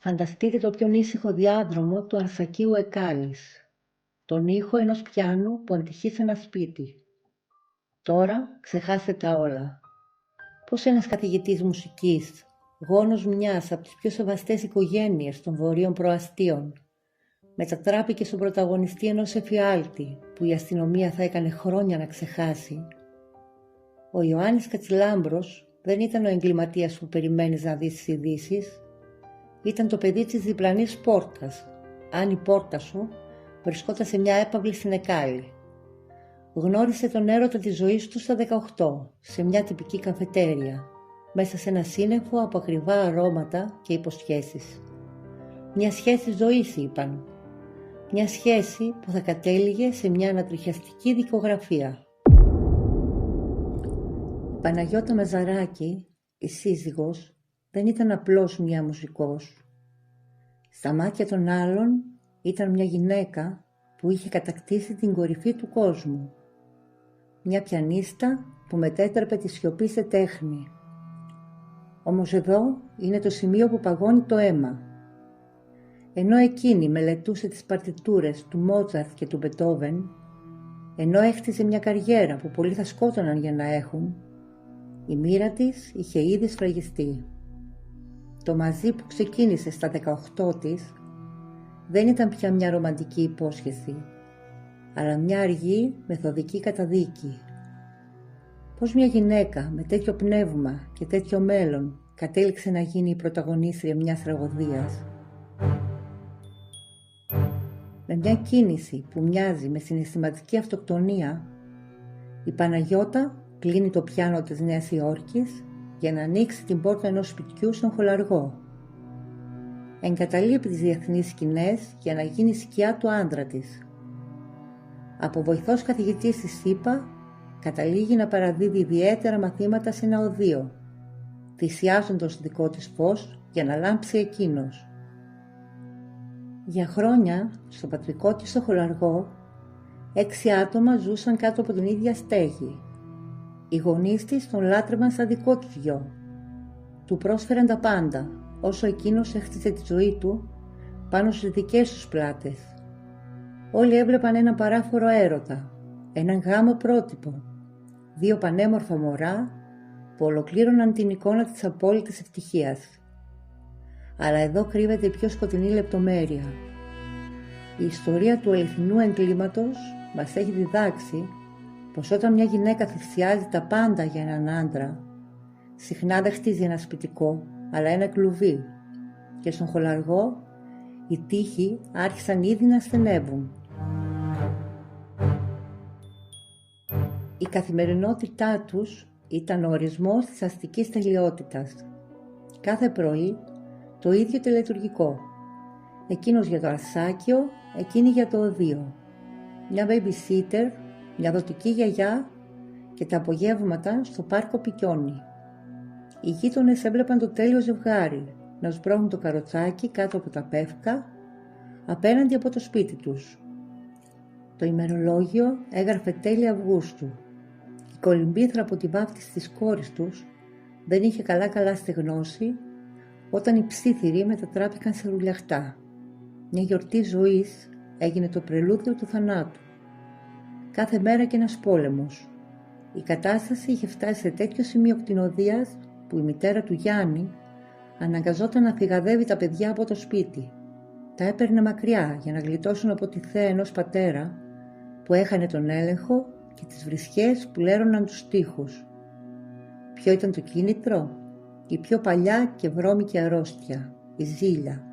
Φανταστείτε το πιο ήσυχο διάδρομο του Αρσακίου Εκάλης, τον ήχο ενός πιάνου που αντυχεί σε ένα σπίτι. Τώρα ξεχάστε τα όλα. Πώς ένας καθηγητής μουσικής, γόνος μιας από τις πιο σεβαστές οικογένειες των βορείων προαστίων, μετατράπηκε στον πρωταγωνιστή ενός εφιάλτη που η αστυνομία θα έκανε χρόνια να ξεχάσει. Ο Ιωάννης Κατσιλάμπρος δεν ήταν ο εγκληματίας που περιμένεις να δεις στις ειδήσεις. Ήταν το παιδί της διπλανής πόρτας, αν η πόρτα σου βρισκόταν σε μια έπαυλη στην Εκάλη. Γνώρισε τον έρωτα της ζωής του στα 18, σε μια τυπική καφετέρια, μέσα σε ένα σύννεφο από ακριβά αρώματα και υποσχέσεις. Μια σχέση ζωής, είπαν. Μια σχέση που θα κατέληγε σε μια ανατριχιαστική δικογραφία. Η Παναγιώτα Μαζαράκη, η σύζυγος, δεν ήταν απλώς μια μουσικός. Στα μάτια των άλλων ήταν μια γυναίκα που είχε κατακτήσει την κορυφή του κόσμου. Μια πιανίστα που μετέτρεπε τη σιωπή σε τέχνη. Όμως εδώ είναι το σημείο που παγώνει το αίμα. Ενώ εκείνη μελετούσε τις παρτιτούρες του Μότσαρτ και του Μπετόβεν, ενώ έχτιζε μια καριέρα που πολλοί θα σκότωναν για να έχουν, η μοίρα της είχε ήδη σφραγιστεί. Το μαζί που ξεκίνησε στα 18 της δεν ήταν πια μια ρομαντική υπόσχεση, αλλά μια αργή μεθοδική καταδίκη. Πώς μια γυναίκα με τέτοιο πνεύμα και τέτοιο μέλλον κατέληξε να γίνει η πρωταγωνίστρια μιας τραγωδίας. Με μια κίνηση που μοιάζει με συναισθηματική αυτοκτονία, η Παναγιώτα κλείνει το πιάνο της Νέας Υόρκης για να ανοίξει την πόρτα ενός σπιτιού στον Χολαργό. Εγκαταλείπει τις διεθνείς σκηνές για να γίνει σκιά του άντρα της. Από βοηθός καθηγητής της ΣΥΠΑ καταλήγει να παραδίδει ιδιαίτερα μαθήματα σε ένα οδείο, θυσιάζοντας το δικό της φως για να λάμψει εκείνος. Για χρόνια, στο πατρικό της στο Χολαργό, 6 άτομα ζούσαν κάτω από την ίδια στέγη. Οι γονείς της τον λάτρευαν σαν δικό τους γιο. Του πρόσφεραν τα πάντα, όσο εκείνος έχτιζε τη ζωή του πάνω στις δικές τους πλάτες. Όλοι έβλεπαν ένα παράφορο έρωτα, έναν γάμο πρότυπο, 2 πανέμορφα μωρά που ολοκλήρωναν την εικόνα της απόλυτης ευτυχίας. Αλλά εδώ κρύβεται η πιο σκοτεινή λεπτομέρεια. Η ιστορία του αληθινού εγκλήματος μας έχει διδάξει πως όταν μια γυναίκα θυσιάζει τα πάντα για έναν άντρα, συχνά δεν χτίζει ένα σπιτικό, αλλά ένα κλουβί, και στον Χολαργό οι τείχοι άρχισαν ήδη να στενεύουν. Η καθημερινότητά τους ήταν ο ορισμός της αστικής τελειότητας. Κάθε πρωί το ίδιο τελετουργικό. Εκείνος για το αρσάκιο, εκείνη για το οδείο. Μια babysitter, μια δοτική γιαγιά και τα απογεύματα στο πάρκο Πικιόνι. Οι γείτονες έβλεπαν το τέλειο ζευγάρι να σμπρώχνουν το καροτσάκι κάτω από τα πεύκα απέναντι από το σπίτι τους. Το ημερολόγιο έγραφε τέλη Αυγούστου. Η κολυμπήθρα από τη βάφτιση της κόρης τους δεν είχε καλά στεγνώσει όταν οι ψίθυροι μετατράπηκαν σε ρουλιαχτά. Μια γιορτή ζωής έγινε το πρελούδιο του θανάτου. Κάθε μέρα και ένας πόλεμος. Η κατάσταση είχε φτάσει σε τέτοιο σημείο κτηνοδείας που η μητέρα του Γιάννη αναγκαζόταν να φυγαδεύει τα παιδιά από το σπίτι. Τα έπαιρνε μακριά για να γλιτώσουν από τη θέα ενός πατέρα που έχανε τον έλεγχο και τις βρισχές που λέρωναν τους τοίχους. Ποιο ήταν το κίνητρο? Η πιο παλιά και βρώμικη αρρώστια, η ζήλια.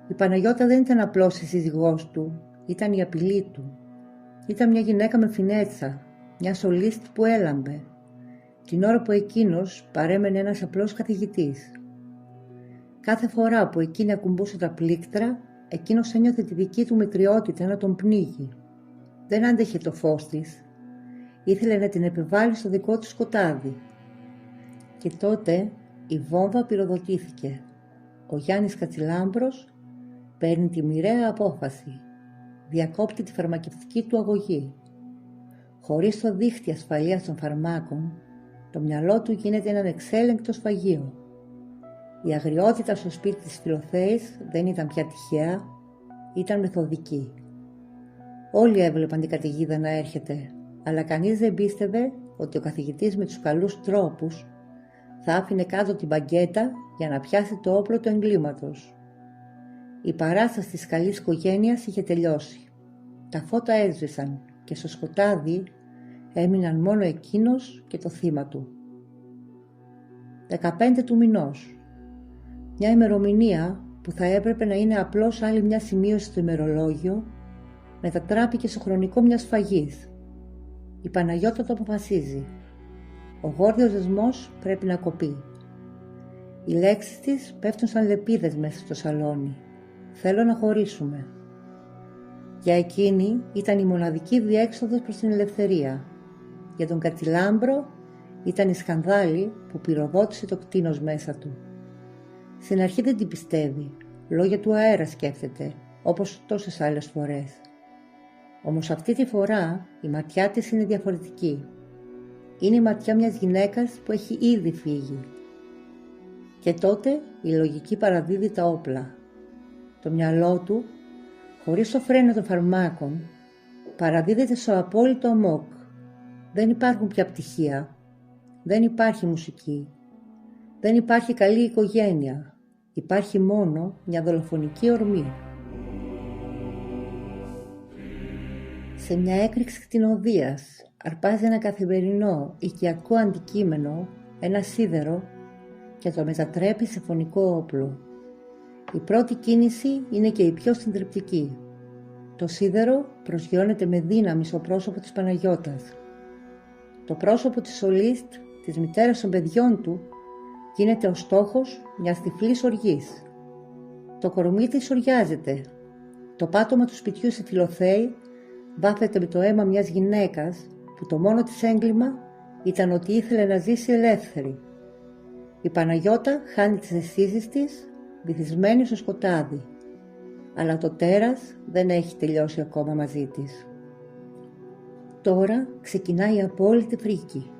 Η Παναγιώτα δεν ήταν απλώς η σύζυγός του, ήταν η απειλή του. Ήταν μια γυναίκα με φινέτσα, μια σολίστη που έλαμπε, την ώρα που εκείνος παρέμενε ένας απλός καθηγητής. Κάθε φορά που εκείνη ακουμπούσε τα πλήκτρα, εκείνος ένιωθε τη δική του μητριότητα να τον πνίγει. Δεν άντεχε το φως της. Ήθελε να την επιβάλλει στο δικό του σκοτάδι. Και τότε η βόμβα πυροδοτήθηκε. Ο Γιάννης Κατσιλάμπρος παίρνει τη μοιραία απόφαση. Διακόπτει τη φαρμακευτική του αγωγή. Χωρίς το δίχτυ ασφαλείας των φαρμάκων, το μυαλό του γίνεται ένα ανεξέλεγκτο σφαγείο. Η αγριότητα στο σπίτι της Φιλοθέης δεν ήταν πια τυχαία, ήταν μεθοδική. Όλοι έβλεπαν την καταιγίδα να έρχεται, αλλά κανείς δεν πίστευε ότι ο καθηγητής με τους καλούς τρόπους θα άφηνε κάτω την μπαγκέτα για να πιάσει το όπλο του εγκλήματος. Η παράσταση της καλής οικογένειας είχε τελειώσει. Τα φώτα έσβησαν και στο σκοτάδι έμειναν μόνο εκείνος και το θύμα του. 15 του μηνός. Μια ημερομηνία που θα έπρεπε να είναι απλώς άλλη μια σημείωση στο ημερολόγιο, μετατράπηκε στο χρονικό μιας σφαγής. Η Παναγιώτα το αποφασίζει. Ο γόρδιος δεσμός πρέπει να κοπεί. Οι λέξεις της πέφτουν σαν λεπίδες μέσα στο σαλόνι. Θέλω να χωρίσουμε. Για εκείνη ήταν η μοναδική διέξοδος προς την ελευθερία. Για τον Κατσιλάμπρο ήταν η σκανδάλη που πυροδότησε το κτήνος μέσα του. Στην αρχή δεν την πιστεύει, λόγια του αέρα σκέφτεται, όπως τόσες άλλες φορές. Όμως αυτή τη φορά η ματιά της είναι διαφορετική. Είναι η ματιά μιας γυναίκας που έχει ήδη φύγει. Και τότε η λογική παραδίδει τα όπλα. Το μυαλό του, χωρίς το φρένο των φαρμάκων, παραδίδεται στο απόλυτο αμόκ. Δεν υπάρχουν πια πτυχία. Δεν υπάρχει μουσική. Δεν υπάρχει καλή οικογένεια. Υπάρχει μόνο μια δολοφονική ορμή. Σε μια έκρηξη κτηνοδείας αρπάζει ένα καθημερινό οικιακό αντικείμενο, ένα σίδερο, και το μετατρέπει σε φωνικό όπλο. Η πρώτη κίνηση είναι και η πιο συντριπτική. Το σίδερο προσγειώνεται με δύναμη στο πρόσωπο της Παναγιώτας. Το πρόσωπο της Σολίστ, της μητέρας των παιδιών του, γίνεται ο στόχος μιας τυφλής οργής. Το κορμί της οριάζεται. Το πάτωμα του σπιτιού στη Φιλοθέη βάφεται με το αίμα μιας γυναίκας που το μόνο της έγκλημα ήταν ότι ήθελε να ζήσει ελεύθερη. Η Παναγιώτα χάνει τις αισθήσεις της, βυθισμένη στο σκοτάδι. Αλλά το τέρας δεν έχει τελειώσει ακόμα μαζί της. Τώρα ξεκινάει η απόλυτη φρίκη.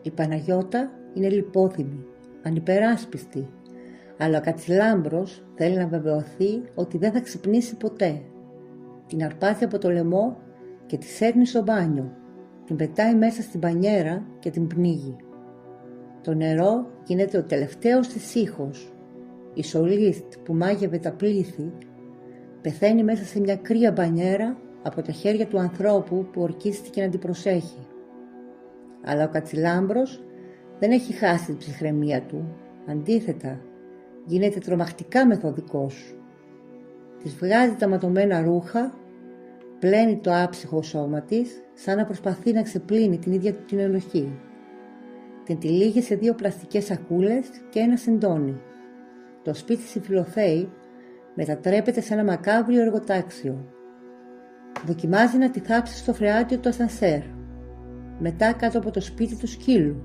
Η Παναγιώτα είναι λιπόθυμη, ανυπεράσπιστη, αλλά ο Κατσιλάμπρος θέλει να βεβαιωθεί ότι δεν θα ξυπνήσει ποτέ. Την αρπάζει από το λαιμό και τη σέρνει στο μπάνιο. Την πετάει μέσα στην μπανιέρα και την πνίγει. Το νερό γίνεται ο τελευταίος της ήχος. Η Σολίστ που μάγευε τα πλήθη πεθαίνει μέσα σε μια κρύα μπανιέρα από τα χέρια του ανθρώπου που ορκίστηκε να την προσέχει. Αλλά ο Κατσιλάμπρος δεν έχει χάσει την ψυχραιμία του. Αντίθετα, γίνεται τρομακτικά μεθοδικός. Της βγάζει τα ματωμένα ρούχα, πλένει το άψυχο σώμα της, σαν να προσπαθεί να ξεπλύνει την ίδια του την ενοχή. Την τυλίγει σε 2 πλαστικές σακούλες και ένα σεντόνι. Το σπίτι στη Φιλοθέη μετατρέπεται σε ένα μακάβριο εργοτάξιο. Δοκιμάζει να τη θάψει στο φρεάτιο του ασανσέρ. Μετά κάτω από το σπίτι του σκύλου.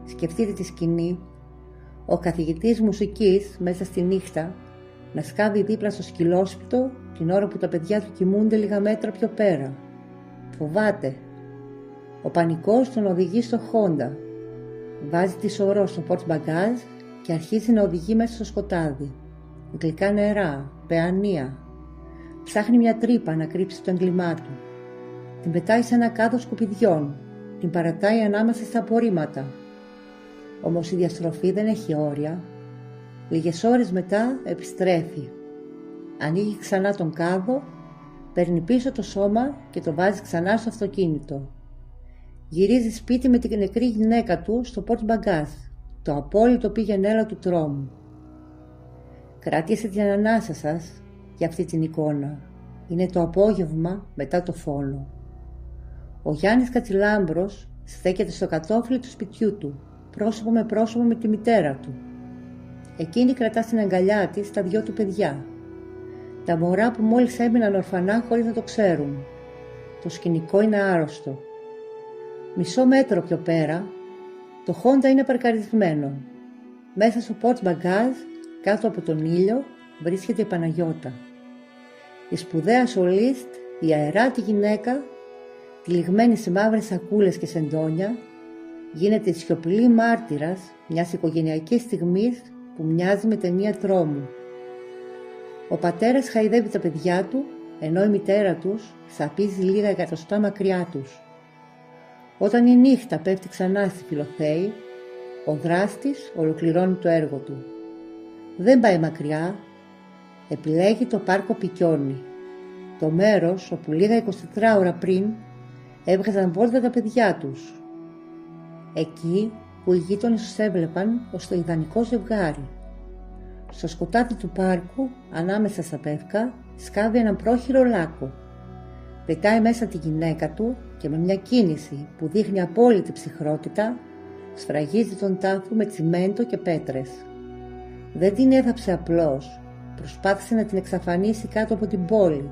Σκεφτείτε τη σκηνή. Ο καθηγητής μουσικής μέσα στη νύχτα να σκάβει δίπλα στο σκυλόσπιτο την ώρα που τα παιδιά του κοιμούνται λίγα μέτρα πιο πέρα. Φοβάται. Ο πανικός τον οδηγεί στο Χόντα. Βάζει τη σωρό στο πορτμπαγκάζ και αρχίζει να οδηγεί μέσα στο σκοτάδι. Γλυκά νερά, πεανία. Ψάχνει μια τρύπα να κρύψει το έγκλημά του. Την πετάει σε ένα κάδο σκουπιδιών. Την παρατάει ανάμεσα στα απορρίμματα. Όμως η διαστροφή δεν έχει όρια. Λίγες ώρες μετά επιστρέφει. Ανοίγει ξανά τον κάδο, παίρνει πίσω το σώμα και το βάζει ξανά στο αυτοκίνητο. Γυρίζει σπίτι με την νεκρή γυναίκα του στο πορτμπαγκάζ, το απόλυτο πήγαινέλα του τρόμου. Κρατήστε την ανάσα σας για αυτή την εικόνα. Είναι το απόγευμα μετά το φόνο. Ο Γιάννης Κατσιλάμπρος στέκεται στο κατόφλι του σπιτιού του, πρόσωπο με πρόσωπο με τη μητέρα του. Εκείνη κρατά στην αγκαλιά της τα 2 του παιδιά. Τα μωρά που μόλις έμειναν ορφανά χωρίς να το ξέρουν. Το σκηνικό είναι άρρωστο. Μισό μέτρο πιο πέρα, το Χόντα είναι παρκαρισμένο. Μέσα στο πορτμπαγκάζ, κάτω από τον ήλιο, βρίσκεται η Παναγιώτα. Η σπουδαία Σολίστ, η αεράτη γυναίκα, τυλιγμένη σε μαύρες σακούλες και σεντόνια, γίνεται η σιωπηλή μάρτυρας μιας οικογενειακής στιγμής που μοιάζει με ταινία τρόμου. Ο πατέρας χαϊδεύει τα παιδιά του, ενώ η μητέρα τους σαπίζει λίγα εκατοστά μακριά τους. Όταν η νύχτα πέφτει ξανά στη Φιλοθέη, ο δράστης ολοκληρώνει το έργο του. Δεν πάει μακριά, επιλέγει το πάρκο Πικιόνι, το μέρος όπου λίγα 24 ώρα πριν έβγαζαν βόλτα τα παιδιά τους. Εκεί που οι γείτονες τους έβλεπαν ως το ιδανικό ζευγάρι. Στο σκοτάδι του πάρκου, ανάμεσα στα πεύκα, σκάβει έναν πρόχειρο λάκκο. Πετάει μέσα τη γυναίκα του και με μια κίνηση που δείχνει απόλυτη ψυχρότητα, σφραγίζει τον τάφο με τσιμέντο και πέτρες. Δεν την έθαψε απλώς, προσπάθησε να την εξαφανίσει κάτω από την πόλη,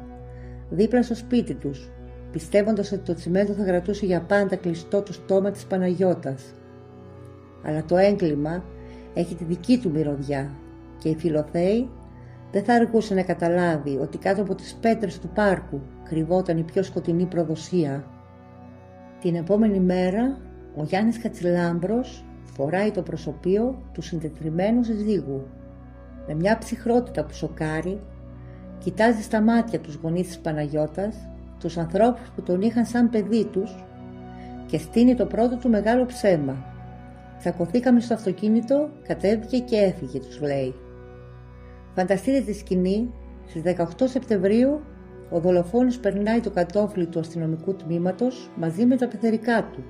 δίπλα στο σπίτι τους, πιστεύοντας ότι το τσιμέντο θα κρατούσε για πάντα κλειστό το στόμα της Παναγιώτας. Αλλά το έγκλημα έχει τη δική του μυρωδιά και η Φιλοθέη δεν θα αργούσε να καταλάβει ότι κάτω από τις πέτρες του πάρκου κρυβόταν η πιο σκοτεινή προδοσία. Την επόμενη μέρα ο Γιάννης Κατσιλάμπρος φοράει το προσωπείο του συντετριμμένου συζύγου. Με μια ψυχρότητα που σοκάρει, κοιτάζει στα μάτια τους γονείς της Παναγιώτας, τους ανθρώπους που τον είχαν σαν παιδί τους, και στείνει το πρώτο του μεγάλο ψέμα. «Τσακωθήκαμε στο αυτοκίνητο, κατέβηκε και έφυγε», τους λέει. Φανταστείτε τη σκηνή. Στις 18 Σεπτεμβρίου ο δολοφόνος περνάει το κατόφλι του αστυνομικού τμήματος μαζί με τα πεθερικά του.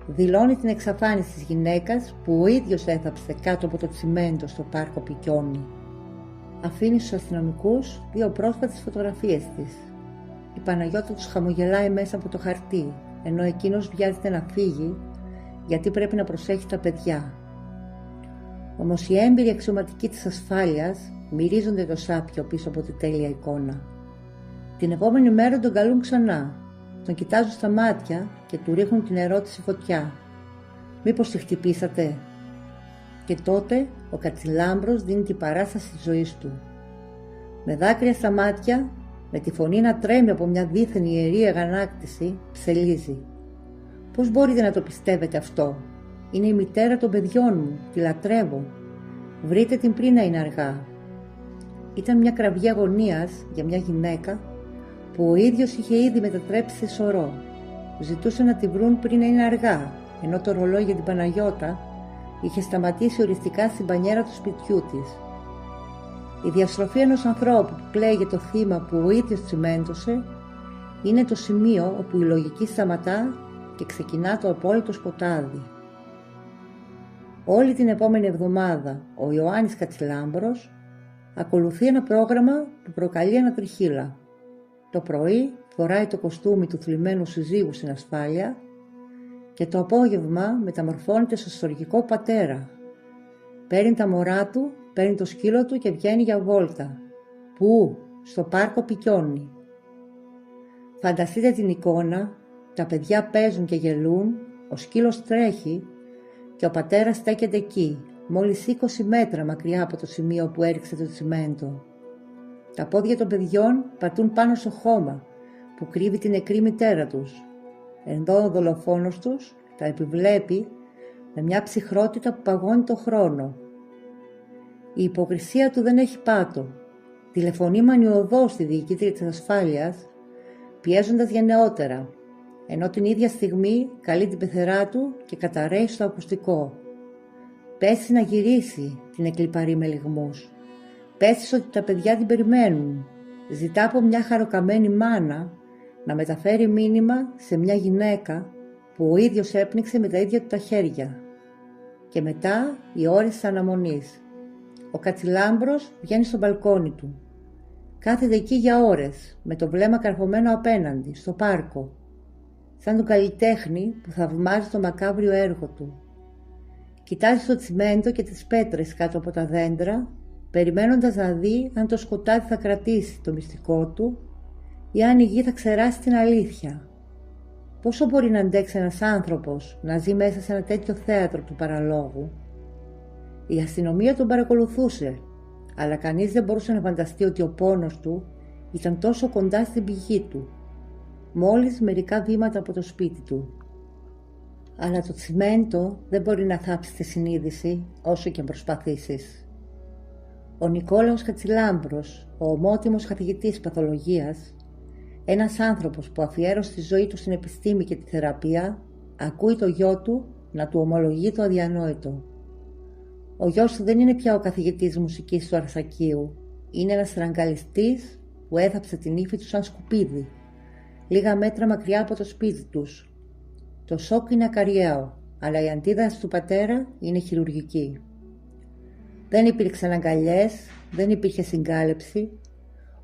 Δηλώνει την εξαφάνιση της γυναίκας που ο ίδιος έθαψε κάτω από το τσιμέντο στο πάρκο Πικιόνι. Αφήνει στους αστυνομικούς 2 πρόσφατες φωτογραφίες της. Η Παναγιώτα τους χαμογελάει μέσα από το χαρτί, ενώ εκείνος βιάζεται να φύγει γιατί πρέπει να προσέχει τα παιδιά. Όμως οι έμπειροι αξιωματικοί της ασφάλειας μυρίζονται το σάπιο πίσω από τη τέλεια εικόνα. Την επόμενη μέρα τον καλούν ξανά. Τον κοιτάζουν στα μάτια και του ρίχνουν την ερώτηση φωτιά. «Μήπως τη χτυπήσατε?» Και τότε ο Κατσιλάμπρος δίνει την παράσταση της ζωής του. Με δάκρυα στα μάτια, με τη φωνή να τρέμει από μια δίθεν ιερή αγανάκτηση, ψελίζει. «Πώς μπορείτε να το πιστεύετε αυτό? Είναι η μητέρα των παιδιών μου, τη λατρεύω. Βρείτε την πριν να είναι αργά». Ήταν μια κραυγή αγωνίας για μια γυναίκα που ο ίδιος είχε ήδη μετατρέψει σε σωρό. Ζητούσε να τη βρουν πριν να είναι αργά, ενώ το ρολόι για την Παναγιώτα είχε σταματήσει οριστικά στην μπανιέρα του σπιτιού της. Η διαστροφή ενός ανθρώπου που κλαίει για το θύμα που ο ίδιος τσιμέντωσε είναι το σημείο όπου η λογική σταματά και ξεκινά το απόλυτο σκοτάδι. Όλη την επόμενη εβδομάδα ο Ιωάννης Κατσιλάμπρος ακολουθεί ένα πρόγραμμα που προκαλεί ανατριχύλα. Το πρωί φοράει το κοστούμι του θλιμμένου συζύγου στην ασφάλεια και το απόγευμα μεταμορφώνεται στο στοργικό πατέρα. Παίρνει τα μωρά του, παίρνει το σκύλο του και βγαίνει για βόλτα. Πού? Στο πάρκο Πικιόνι. Φανταστείτε την εικόνα, τα παιδιά παίζουν και γελούν, ο σκύλος τρέχει και ο πατέρας στέκεται εκεί, μόλις 20 μέτρα μακριά από το σημείο που έριξε το τσιμέντο. Τα πόδια των παιδιών πατούν πάνω στο χώμα που κρύβει την νεκρή μητέρα τους, ενώ ο δολοφόνος τους τα επιβλέπει με μια ψυχρότητα που παγώνει το χρόνο. Η υποκρισία του δεν έχει πάτο. Τηλεφωνεί μανιωδώς στη διοικήτρια της ασφάλειας, πιέζοντας για νεότερα, ενώ την ίδια στιγμή καλεί την πεθερά του και καταρρέει στο ακουστικό. «Πες να γυρίσει», την εκλιπαρεί με λυγμούς. «Πες ότι τα παιδιά την περιμένουν». Ζητά από μια χαροκαμένη μάνα να μεταφέρει μήνυμα σε μια γυναίκα που ο ίδιος έπνιξε με τα ίδια του τα χέρια. Και μετά οι ώρες της αναμονής. Ο Κατσιλάμπρος βγαίνει στο μπαλκόνι του. Κάθεται εκεί για ώρες, με το βλέμμα καρφωμένο απέναντι, στο πάρκο, σαν τον καλλιτέχνη που θαυμάζει το μακάβριο έργο του. Κοιτάζει το τσιμέντο και τις πέτρες κάτω από τα δέντρα, περιμένοντας να δει αν το σκοτάδι θα κρατήσει το μυστικό του ή αν η γη θα ξεράσει την αλήθεια. Πόσο μπορεί να αντέξει ένας άνθρωπος να ζει μέσα σε ένα τέτοιο θέατρο του παραλόγου? Η αστυνομία τον παρακολουθούσε, αλλά κανείς δεν μπορούσε να φανταστεί ότι ο πόνος του ήταν τόσο κοντά στην πηγή του, μόλις μερικά βήματα από το σπίτι του. Αλλά το τσιμέντο δεν μπορεί να θάψει τη συνείδηση όσο και αν προσπαθήσεις. Ο Νικόλαος Κατσιλάμπρος, ο ομότιμος καθηγητής παθολογίας, ένας άνθρωπος που αφιέρωσε τη ζωή του στην επιστήμη και τη θεραπεία, ακούει το γιο του να του ομολογεί το αδιανόητο. Ο γιος του δεν είναι πια ο καθηγητής μουσικής του Αρσακίου, είναι ένας στραγγαλιστής που έθαψε την ύφη του σαν σκουπίδι, λίγα μέτρα μακριά από το σπίτι τους. Το σοκ είναι ακαριαίο, αλλά η αντίδραση του πατέρα είναι χειρουργική. Δεν υπήρξαν αγκαλιές, δεν υπήρχε συγκάλεψη.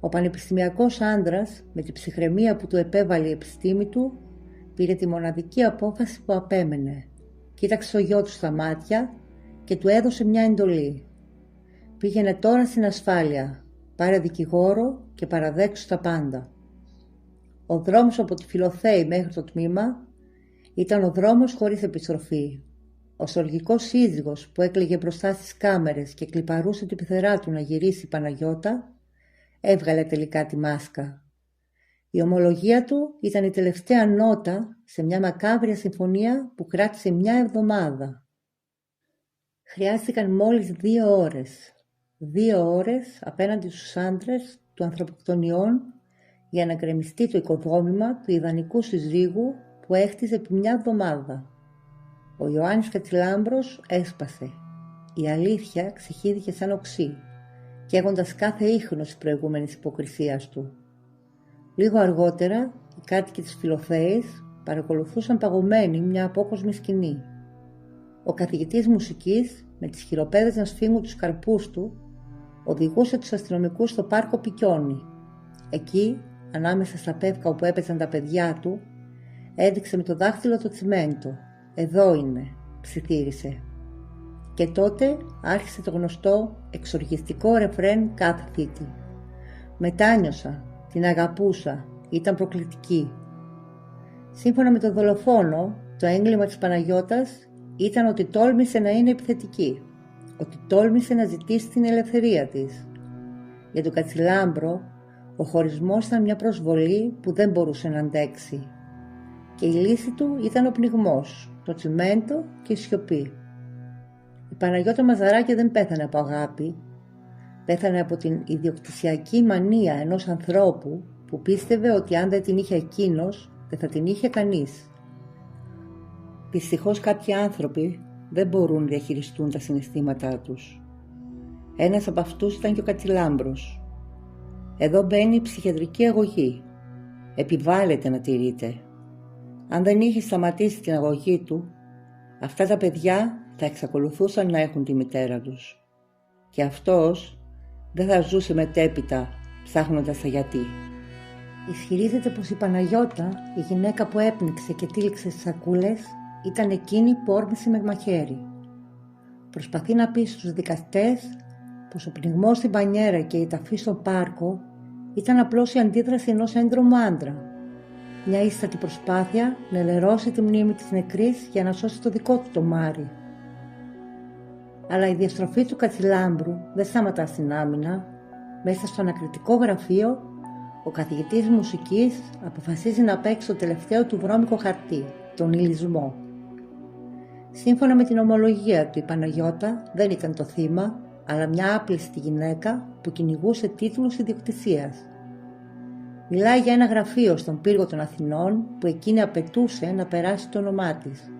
Ο πανεπιστημιακός άντρας, με την ψυχραιμία που του επέβαλε η επιστήμη του, πήρε τη μοναδική απόφαση που απέμενε. Κοίταξε το γιο του στα μάτια και του έδωσε μια εντολή. Πήγαινε τώρα στην ασφάλεια, πάρε δικηγόρο και παραδέξου τα πάντα. Ο δρόμος από τη Φιλοθέη μέχρι το τμήμα ήταν ο δρόμος χωρίς επιστροφή. Ο στοργικός σύζυγος που έκλαιγε μπροστά στις κάμερες και κλιπαρούσε την πεθερά του να γυρίσει η Παναγιώτα, έβγαλε τελικά τη μάσκα. Η ομολογία του ήταν η τελευταία νότα σε μια μακάβρια συμφωνία που κράτησε μια εβδομάδα. Χρειάστηκαν μόλις 2 ώρες. 2 ώρες απέναντι στους άντρες του ανθρωποκτονιών για να γκρεμιστεί το οικοδόμημα του ιδανικού συζύγου που έχτιζε επί μια εβδομάδα. Ο Ιωάννης Κατσιλάμπρος έσπασε. Η αλήθεια ξεχύθηκε σαν οξύ, καίγοντας κάθε ίχνος της προηγούμενης υποκρισίας του. Λίγο αργότερα, οι κάτοικοι της Φιλοθέης παρακολουθούσαν παγωμένοι μια απόκοσμη σκηνή. Ο καθηγητής μουσικής, με τις χειροπέδες να σφίγγουν τους καρπούς του, οδηγούσε τους αστυνομικούς στο πάρκο Πικιόνι. Εκεί, ανάμεσα στα πεύκα όπου έπαιζαν τα παιδιά του, έδειξε με το δάχτυλο το τσιμέντο. «Εδώ είναι», ψιθύρισε. Και τότε άρχισε το γνωστό εξοργιστικό ρεφρέν κάθε θήτη. «Μετάνιωσα, την αγαπούσα, ήταν προκλητική». Σύμφωνα με τον δολοφόνο, το έγκλημα της Παναγιώτας ήταν ότι τόλμησε να είναι επιθετική, ότι τόλμησε να ζητήσει την ελευθερία της. Για τον Κατσιλάμπρο, ο χωρισμός ήταν μια προσβολή που δεν μπορούσε να αντέξει. Και η λύση του ήταν ο πνιγμός, το τσιμέντο και η σιωπή. Η Παναγιώτα Μαζαράκη δεν πέθανε από αγάπη. Πέθανε από την ιδιοκτησιακή μανία ενός ανθρώπου που πίστευε ότι αν δεν την είχε εκείνος, δεν θα την είχε κανείς. Δυστυχώς κάποιοι άνθρωποι δεν μπορούν να διαχειριστούν τα συναισθήματά τους. Ένας από αυτούς ήταν και ο Κατσιλάμπρος. Εδώ μπαίνει η ψυχιατρική αγωγή. Επιβάλλεται να τηρείται. Αν δεν είχε σταματήσει την αγωγή του, αυτά τα παιδιά θα εξακολουθούσαν να έχουν τη μητέρα τους. Και αυτός δεν θα ζούσε μετέπειτα ψάχνοντας τα γιατί. Ισχυρίζεται πως η Παναγιώτα, η γυναίκα που έπνιξε και τύλιξε στις σακούλες, ήταν εκείνη που όρμησε με μαχαίρι. Προσπαθεί να πει στους δικαστές πως ο πνιγμός στην μπανιέρα και η ταφή στον πάρκο ήταν απλώς η αντίδραση ενός έντρομου άντρα. Μια ίστατη προσπάθεια να ελερώσει τη μνήμη της νεκρής για να σώσει το δικό του το Μάρι. Αλλά η διαστροφή του Κατσιλάμπρου δεν σταματά στην άμυνα. Μέσα στο ανακριτικό γραφείο, ο καθηγητής μουσικής αποφασίζει να παίξει το τελευταίο του βρώμικο χαρτί, τον υλισμό. Σύμφωνα με την ομολογία του, η Παναγιώτα δεν ήταν το θύμα, αλλά μια άπληστη γυναίκα που κυνηγούσε τίτλους ιδιοκτησίας. Μιλάει για ένα γραφείο στον πύργο των Αθηνών που εκείνη απαιτούσε να περάσει το όνομά της.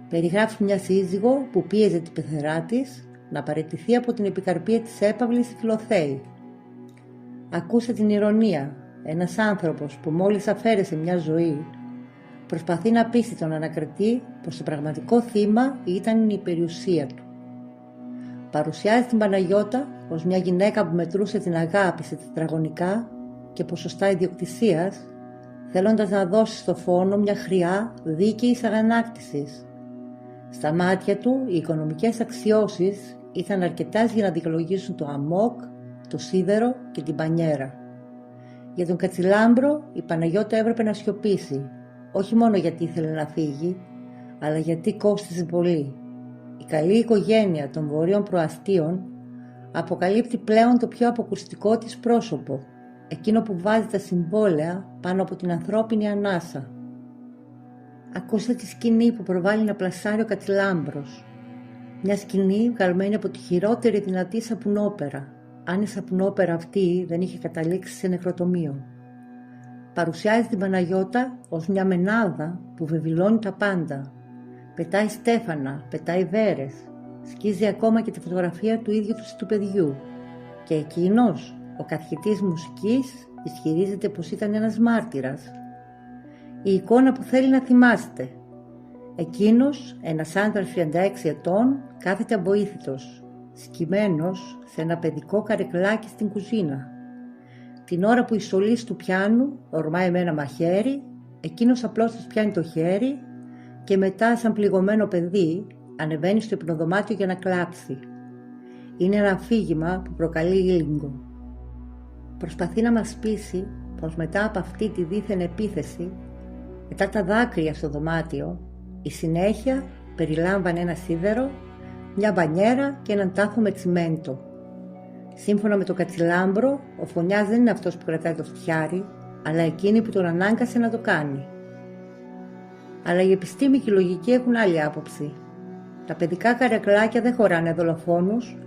Περιγράφει μια σύζυγο που πίεζε την πεθερά της να παραιτηθεί από την επικαρπία της έπαυλης στη Φιλοθέη. Ακούσε την ηρωνία. Ένας άνθρωπος που μόλις αφαίρεσε μια ζωή προσπαθεί να πείσει τον ανακριτή πως το πραγματικό θύμα ήταν η περιουσία του. Παρουσιάζει την Παναγιώτα ως μια γυναίκα που μετρούσε την αγάπη σε τετραγωνικά και ποσοστά ιδιοκτησίας, θέλοντας να δώσει στο φόνο μια χρειά δίκαιης αγανάκτησης. Στα μάτια του, οι οικονομικές αξιώσεις ήταν αρκετάς για να δικαιολογήσουν το αμόκ, το σίδερο και την πανιέρα. Για τον Κατσιλάμπρο, η Παναγιώτα έπρεπε να σιωπήσει, όχι μόνο γιατί ήθελε να φύγει, αλλά γιατί κόστιζε πολύ. Η καλή οικογένεια των βορείων προαστίων αποκαλύπτει πλέον το πιο αποκρουστικό της πρόσωπο, εκείνο που βάζει τα συμβόλαια πάνω από την ανθρώπινη ανάσα. Ακούστε τη σκηνή που προβάλλει να πλασάρει ο Κατσιλάμπρος. Μια σκηνή βγαλμένη από τη χειρότερη δυνατή σαπουνόπερα, αν η σαπουνόπερα αυτή δεν είχε καταλήξει σε νεκροτομείο. Παρουσιάζει την Παναγιώτα ως μια μενάδα που βεβηλώνει τα πάντα. Πετάει στέφανα, πετάει βέρες, σκίζει ακόμα και τη φωτογραφία του ίδιου του παιδιού. Και εκείνος, ο καθηγητής μουσικής, ισχυρίζεται πως ήταν ένας μάρτυρας. Η εικόνα που θέλει να θυμάστε. Εκείνος, ένας άντρας 36 ετών, κάθεται αβοήθητος, σκυμμένος σε ένα παιδικό καρεκλάκι στην κουζίνα. Την ώρα που η σωλής του πιάνου ορμάει με ένα μαχαίρι, εκείνος απλώς της πιάνει το χέρι και μετά, σαν πληγωμένο παιδί, ανεβαίνει στο υπνοδωμάτιο για να κλάψει. Είναι ένα αφήγημα που προκαλεί ήλιγκο. Προσπαθεί να μας πείσει πως μετά από αυτή τη δίθεν επίθεση, μετά τα δάκρυα στο δωμάτιο, η συνέχεια περιλάμβανε ένα σίδερο, μια μπανιέρα και έναν τάφο με τσιμέντο. Σύμφωνα με τον Κατσιλάμπρο, ο Φωνιάς δεν είναι αυτός που κρατάει το φτιάρι, αλλά εκείνη που τον ανάγκασε να το κάνει. Αλλά η επιστήμη και η λογική έχουν άλλη άποψη. Τα παιδικά καρεκλάκια δεν χωράνε δολοφόνους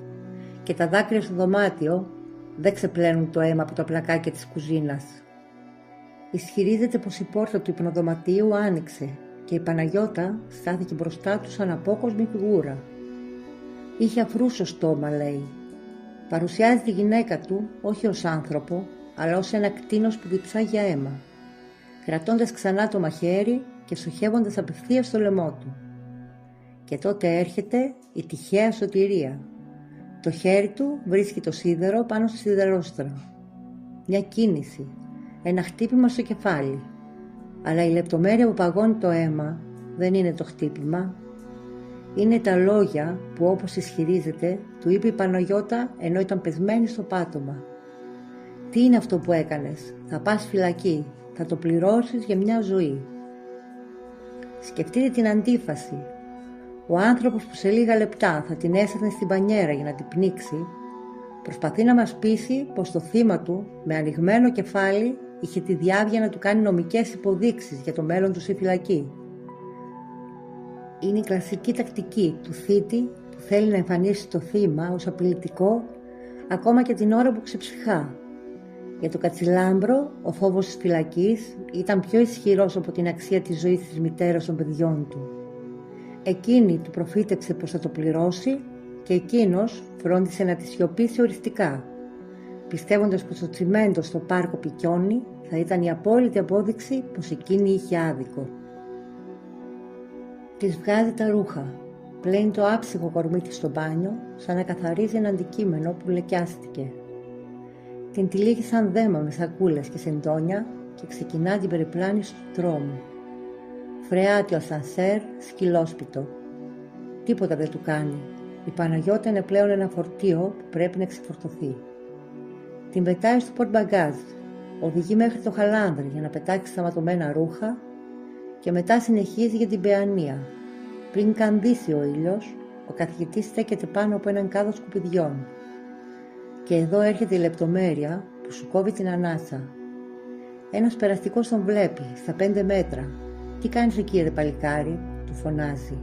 και τα δάκρυα στο δωμάτιο δεν ξεπλένουν το αίμα από τα πλακάκια της κουζίνας. Ισχυρίζεται πως η πόρτα του υπνοδωματίου άνοιξε και η Παναγιώτα στάθηκε μπροστά του σαν απόκοσμη φιγούρα. Είχε αφρού στο στόμα, λέει. Παρουσιάζει τη γυναίκα του όχι ως άνθρωπο, αλλά ως ένα κτήνος που διψά για αίμα, κρατώντας ξανά το μαχαίρι και στοχεύοντας απευθείας στο λαιμό του. Και τότε έρχεται η τυχαία σωτηρία. Το χέρι του βρίσκει το σίδερο πάνω στη σιδερόστρα. Μια κίνηση, ένα χτύπημα στο κεφάλι. Αλλά η λεπτομέρεια που παγώνει το αίμα δεν είναι το χτύπημα. Είναι τα λόγια που, όπως ισχυρίζεται, του είπε η Παναγιώτα ενώ ήταν πεσμένη στο πάτωμα. «Τι είναι αυτό που έκανες? Θα πας φυλακή. Θα το πληρώσεις για μια ζωή». Σκεφτείτε την αντίφαση. Ο άνθρωπος που σε λίγα λεπτά θα την έσαθνε στην πανιέρα για να την πνίξει, προσπαθεί να μας πείσει πως το θύμα του, με ανοιγμένο κεφάλι, είχε τη διάβια να του κάνει νομικές υποδείξεις για το μέλλον του στη φυλακή. Είναι η κλασική τακτική του θήτη που θέλει να εμφανίσει το θύμα ως απειλητικό ακόμα και την ώρα που ξεψυχά. Για τον Κατσιλάμπρο, ο φόβος της φυλακής ήταν πιο ισχυρός από την αξία της ζωής της μητέρας των παιδιών του. Εκείνη του προφήτεψε πως θα το πληρώσει και εκείνος φρόντισε να τη σιωπήσει οριστικά, πιστεύοντας πως το τσιμέντο στο πάρκο Πικιόνι θα ήταν η απόλυτη απόδειξη πως εκείνη είχε άδικο. Της βγάζει τα ρούχα, πλένει το άψυχο κορμί της στο μπάνιο, σαν να καθαρίζει ένα αντικείμενο που λεκιάστηκε. Την τυλίγει σαν δέμα με σακούλες και σεντόνια και ξεκινά την περιπλάνηση του τρόμου. Φρεάτιο ασανσέρ, σκυλόσπιτο. Τίποτα δεν του κάνει. Η Παναγιώτα είναι πλέον ένα φορτίο που πρέπει να ξεφορτωθεί. Την πετάει στο πορτμπαγκάζ, οδηγεί μέχρι το χαλάνδρι για να πετάξει τα ματωμένα ρούχα και μετά συνεχίζει για την πεανία. Πριν κανδύσει ο ήλιος, ο καθηγητής στέκεται πάνω από έναν κάδο σκουπιδιών. Και εδώ έρχεται η λεπτομέρεια που σου κόβει την ανάσα. Ένας περαστικός τον βλέπει στα 5 μέτρα. «Τι κάνεις εκεί, ρε παλικάρι?» του φωνάζει.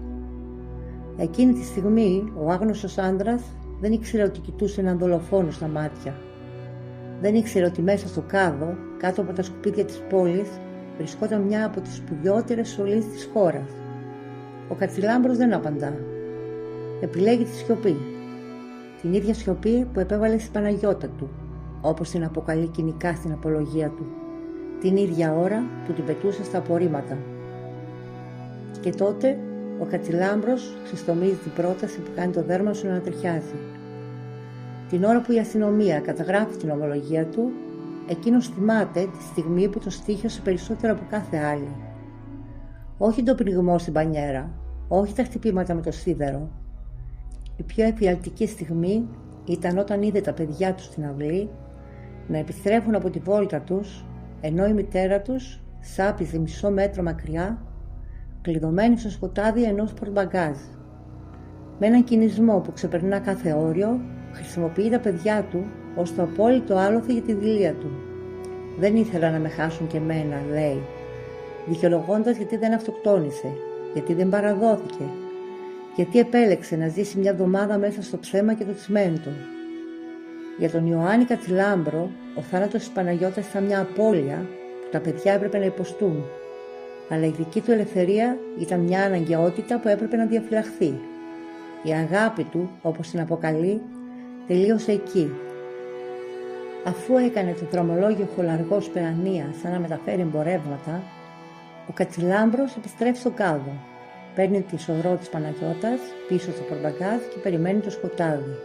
Εκείνη τη στιγμή ο άγνωστος άντρας δεν ήξερε ότι κοιτούσε έναν δολοφόνο στα μάτια. Δεν ήξερε ότι μέσα στο κάδο, κάτω από τα σκουπίδια της πόλης, βρισκόταν μια από τις σπουδαιότερες σωλείς της χώρας. Ο Κατσιλάμπρος δεν απαντά. Επιλέγει τη σιωπή. Την ίδια σιωπή που επέβαλε στην Παναγιώτα του, όπως την αποκαλεί κοινικά στην απολογία του, την ίδια ώρα που την πετούσε στα απορρίμματα. Και τότε ο Κατσιλάμπρος ξεστομίζει την πρόταση που κάνει το δέρμα σου να τριχιάζει. Την ώρα που η αστυνομία καταγράφει την ομολογία του, εκείνος θυμάται τη στιγμή που τον στοίχιωσε περισσότερο από κάθε άλλη. Όχι τον πνιγμό στην πανιέρα, όχι τα χτυπήματα με το σίδερο. Η πιο εφιαλτική στιγμή ήταν όταν είδε τα παιδιά του στην αυλή να επιστρέφουν από τη βόλτα τους, ενώ η μητέρα τους σάπιζε μισό μέτρο μακριά, κλειδωμένη στο σκοτάδι ενός πορτμπαγκάζ. Με έναν κινησμό που ξεπερνά κάθε όριο, χρησιμοποιεί τα παιδιά του ως το απόλυτο άλοθη για τη δειλία του. «Δεν ήθελα να με χάσουν και εμένα», λέει. δικαιολογώντας γιατί δεν αυτοκτόνησε, γιατί δεν παραδόθηκε, γιατί επέλεξε να ζήσει μια εβδομάδα μέσα στο ψέμα και το τσιμέντο. Για τον Ιωάννη Κατσιλάμπρο, ο θάνατος της Παναγιώτας ήταν μια απώλεια που τα παιδιά έπρεπε να υποστούν, αλλά η δική του ελευθερία ήταν μια αναγκαιότητα που έπρεπε να διαφυλαχθεί. Η αγάπη του, όπως την αποκαλεί, τελείωσε εκεί. Αφού έκανε το δρομολόγιο χολαργός Παιανία σαν να μεταφέρει εμπορεύματα, ο Κατσιλάμπρος επιστρέφει στον κάδο, παίρνει τη σωρό της Παναγιώτας πίσω στο πορτμπαγκάζ και περιμένει το σκοτάδι.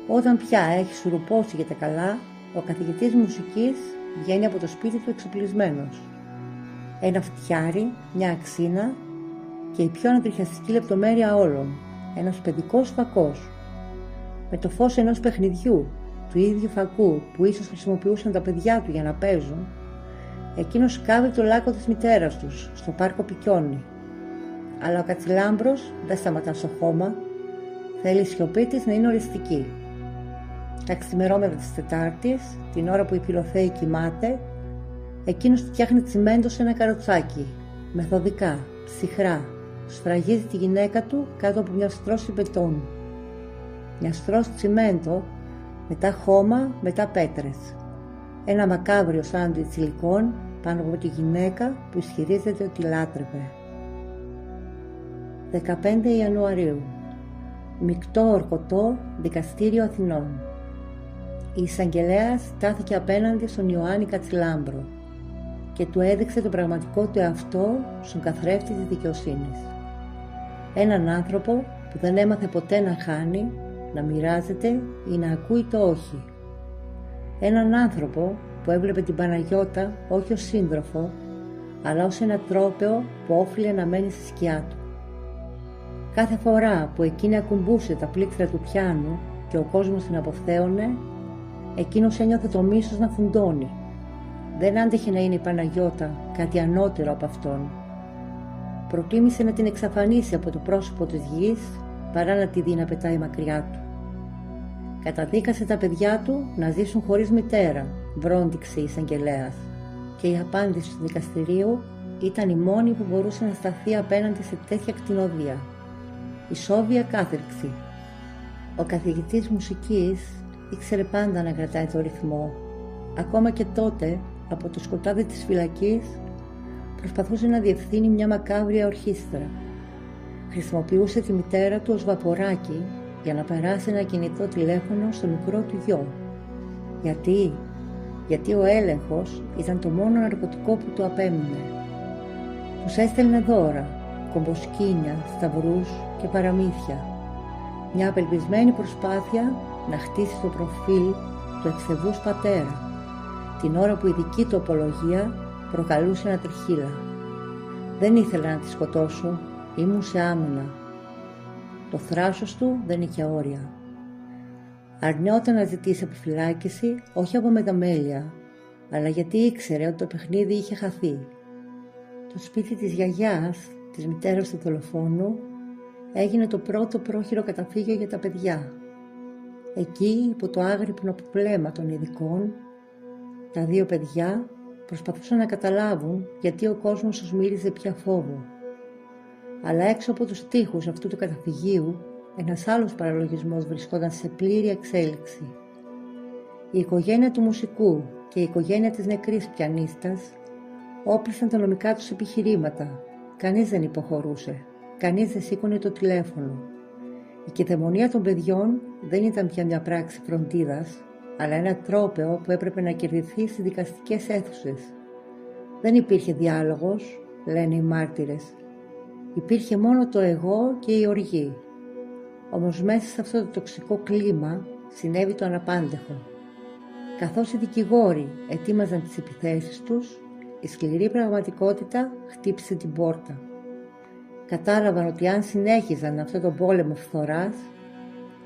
Όταν πια έχει σουρουπώσει για τα καλά, ο καθηγητής μουσικής βγαίνει από το σπίτι του εξοπλισμένος. Ένα φτιάρι, μια αξίνα και η πιο ανατριχιαστική λεπτομέρεια όλων, ένας παιδικός φακός. Με το φως ενός παιχνιδιού, του ίδιου φακού που ίσως χρησιμοποιούσαν τα παιδιά του για να παίζουν, εκείνος κάβει το λάκκο της μητέρας τους στο πάρκο Πικιόνι. Αλλά ο Κατσιλάμπρος δεν σταματά στο χώμα, θέλει η σιωπή της να είναι οριστική. Τα ξημερώματα της Τετάρτης, την ώρα που η Φιλοθέη κοιμάται, εκείνος φτιάχνει τσιμέντο σε ένα καροτσάκι, μεθοδικά, ψυχρά, σφραγίζει τη γυναίκα του κάτω από μια στρώση μπετόνου. Μια στρώση τσιμέντο, μετά χώμα, μετά πέτρες. Ένα μακάβριο σάντουιτς υλικών πάνω από τη γυναίκα που ισχυρίζεται ότι λάτρευε. 15 Ιανουαρίου. Μεικτό ορκωτό δικαστήριο Αθηνών. Η εισαγγελέας στάθηκε απέναντι στον Ιωάννη Κατσιλάμπρο και του έδειξε το πραγματικό του εαυτό στον καθρέφτη της δικαιοσύνης. Έναν άνθρωπο που δεν έμαθε ποτέ να χάνει, να μοιράζεται ή να ακούει το όχι. Έναν άνθρωπο που έβλεπε την Παναγιώτα όχι ως σύντροφο, αλλά ως ένα τρόπαιο που όφιλε να μένει στη σκιά του. Κάθε φορά που εκείνη ακουμπούσε τα πλήκτρα του πιάνου και ο κόσμος την αποφθέωνε, εκείνος ένιωθε το μίσος να φουντώνει. Δεν άντεχε να είναι η Παναγιώτα κάτι ανώτερο από αυτόν. Προτίμησε να την εξαφανίσει από το πρόσωπο της γης παρά να τη δει να πετάει μακριά του. Καταδίκασε τα παιδιά του να ζήσουν χωρίς μητέρα, βρόντιξε η εισαγγελέας, και η απάντηση του δικαστηρίου ήταν η μόνη που μπορούσε να σταθεί απέναντι σε τέτοια κτηνοδία. Ισόβια κάθριξη. Ο καθηγητής μουσικής ήξερε πάντα να κρατάει το ρυθμό. Ακόμα και τότε, από το σκοτάδι της φυλακής, προσπαθούσε να διευθύνει μια μακάβρια ορχήστρα. Χρησιμοποιούσε τη μητέρα του ως βαποράκι για να περάσει ένα κινητό τηλέφωνο στο μικρό του γιο. Γιατί ο έλεγχος ήταν το μόνο ναρκωτικό που του απέμεινε. Τους έστελνε δώρα, κομποσκίνια, σταυρούς και παραμύθια. Μια απελπισμένη προσπάθεια να χτίσει το προφίλ του εξεβούς πατέρα, την ώρα που η δική του απολογία προκαλούσε ένα τριχύλα. Δεν ήθελα να τη σκοτώσω, ήμουν σε άμυνα. Το θράσος του δεν είχε όρια. Αρνιόταν να ζητήσει αποφυλάκηση, όχι από μεταμέλεια, αλλά γιατί ήξερε ότι το παιχνίδι είχε χαθεί. Το σπίτι της γιαγιάς, της μητέρας του δολοφόνου, έγινε το πρώτο πρόχειρο καταφύγιο για τα παιδιά. Εκεί, υπό το άγρυπνο βλέμμα των ειδικών, τα δύο παιδιά προσπαθούσαν να καταλάβουν γιατί ο κόσμος τους μύριζε πια φόβο. Αλλά έξω από τους τοίχους αυτού του καταφυγίου, ένας άλλος παραλογισμός βρισκόταν σε πλήρη εξέλιξη. Η οικογένεια του μουσικού και η οικογένεια της νεκρής πιανίστας όπλησαν τα νομικά τους επιχειρήματα. Κανείς δεν υποχωρούσε, κανείς δεν σήκωνε το τηλέφωνο. Η κυδαιμονία των παιδιών δεν ήταν πια μια πράξη φροντίδας, αλλά ένα τρόπαιο που έπρεπε να κερδιθεί στις δικαστικές αίθουσες. Δεν υπήρχε διάλογος, λένε οι μάρτυρες. Υπήρχε μόνο το εγώ και η οργή. Όμως μέσα σε αυτό το τοξικό κλίμα συνέβη το αναπάντεχο. Καθώς οι δικηγόροι ετοίμαζαν τις επιθέσεις τους, η σκληρή πραγματικότητα χτύπησε την πόρτα. Κατάλαβαν ότι αν συνέχιζαν αυτό το πόλεμο φθοράς,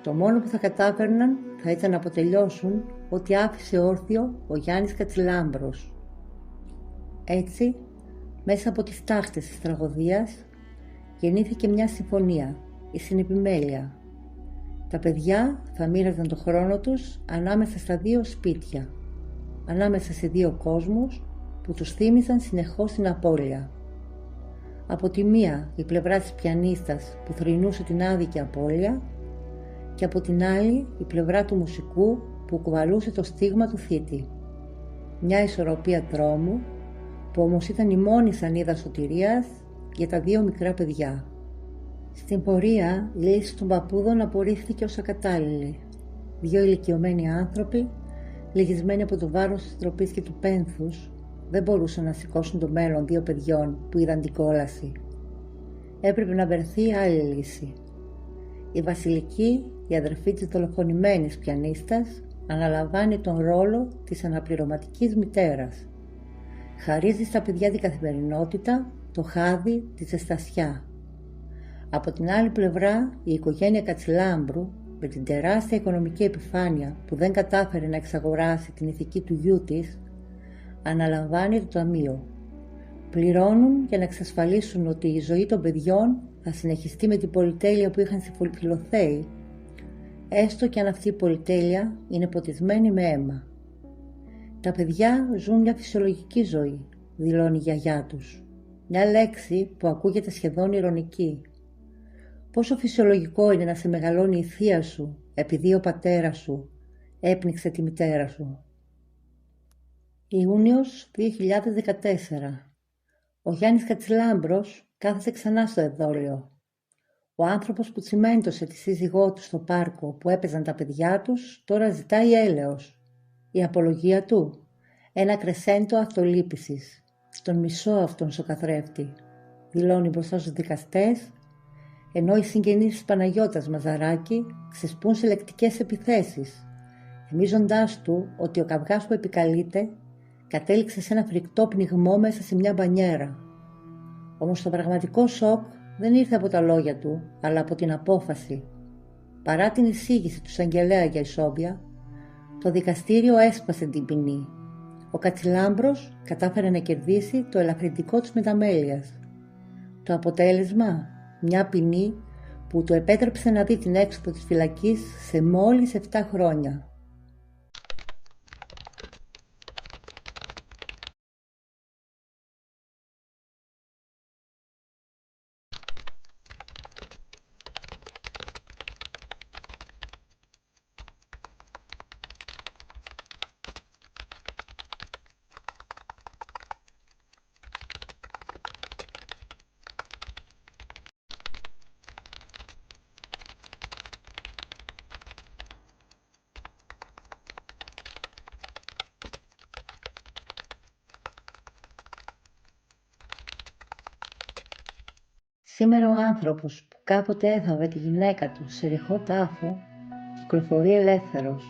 το μόνο που θα κατάφερναν θα ήταν να αποτελειώσουν ό,τι άφησε όρθιο ο Γιάννης Κατσιλάμπρος. Έτσι, μέσα από τις τάχτες της τραγωδίας, γεννήθηκε μια συμφωνία, η συνεπιμέλεια. Τα παιδιά θα μοίραζαν το χρόνο τους ανάμεσα στα δύο σπίτια, ανάμεσα σε δύο κόσμους που τους θύμισαν συνεχώς την απώλεια. Από τη μία η πλευρά της πιανίστας που θρηνούσε την άδικη απώλεια και από την άλλη η πλευρά του μουσικού που κουβαλούσε το στίγμα του θήτη. Μια ισορροπία τρόμου που όμως ήταν η μόνη σανίδα σωτηρίας για τα δύο μικρά παιδιά. Στην πορεία η λύση των παππούδων απορρίφθηκε ως ακατάλληλη. Δύο ηλικιωμένοι άνθρωποι, λυγισμένοι από το βάρος της τροπής και του πένθους, δεν μπορούσαν να σηκώσουν το μέλλον δύο παιδιών που είδαν την κόλαση. Έπρεπε να βρεθεί άλλη λύση. Η Βασιλική, η αδερφή της δολοφονημένης πιανίστας, αναλαμβάνει τον ρόλο της αναπληρωματικής μητέρας. Χαρίζει στα παιδιά την καθημερινότητα, το χάδι, τη ζεστασιά. Από την άλλη πλευρά, η οικογένεια Κατσιλάμπρου, με την τεράστια οικονομική επιφάνεια που δεν κατάφερε να εξαγοράσει την ηθική του γιού της, αναλαμβάνει το ταμείο. Πληρώνουν για να εξασφαλίσουν ότι η ζωή των παιδιών θα συνεχιστεί με την πολυτέλεια που είχαν οι φιλοθέοι, έστω και αν αυτή η πολυτέλεια είναι ποτισμένη με αίμα. Τα παιδιά ζουν μια φυσιολογική ζωή, δηλώνει η γιαγιά τους. Μια λέξη που ακούγεται σχεδόν ειρωνική. Πόσο φυσιολογικό είναι να σε μεγαλώνει η θεία σου επειδή ο πατέρας σου έπνιξε τη μητέρα σου. Ιούνιος 2014. Ο Γιάννης Κατσιλάμπρος κάθεται ξανά στο εδόλιο. Ο άνθρωπος που τσιμέντωσε τη σύζυγό του στο πάρκο που έπαιζαν τα παιδιά τους τώρα ζητάει έλεος. Η απολογία του, ένα κρεσέντο αυτολύπησης. Τον μισώ αυτόν σοκαθρέφτη, δηλώνει μπροστά στους δικαστές, ενώ οι συγγενείς της Παναγιώτας Μαζαράκη ξεσπούν σε λεκτικές επιθέσεις, θυμίζοντάς του ότι ο καυγάς που επικαλείται κατέληξε σε ένα φρικτό πνιγμό μέσα σε μια μπανιέρα. Όμως το πραγματικό σοκ δεν ήρθε από τα λόγια του, αλλά από την απόφαση. Παρά την εισήγηση του εισαγγελέα για ισόβια, το δικαστήριο έσπασε την ποινή. Ο Κατσιλάμπρος κατάφερε να κερδίσει το ελαφρυντικό της μεταμέλειας. Το αποτέλεσμα, μια ποινή που του επέτρεψε να δει την έξοδο της φυλακής σε μόλις 7 χρόνια. Σήμερα ο άνθρωπος που κάποτε έθαβε τη γυναίκα του σε ρηχό τάφο κυκλοφορεί ελεύθερος.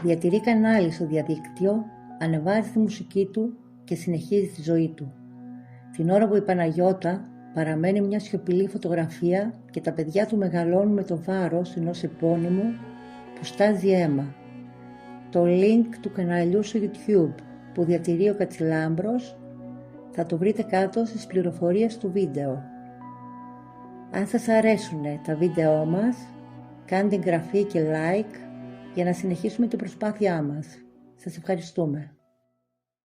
Διατηρεί κανάλι στο διαδίκτυο, ανεβάζει τη μουσική του και συνεχίζει τη ζωή του. Την ώρα που η Παναγιώτα παραμένει μια σιωπηλή φωτογραφία και τα παιδιά του μεγαλώνουν με το βάρος ενός επώνυμου που στάζει αίμα. Το link του καναλιού στο YouTube που διατηρεί ο Κατσιλάμπρος θα το βρείτε κάτω στις πληροφορίες του βίντεο. Αν σας αρέσουν τα βίντεό μας, κάντε εγγραφή και like για να συνεχίσουμε την προσπάθειά μας. Σας ευχαριστούμε.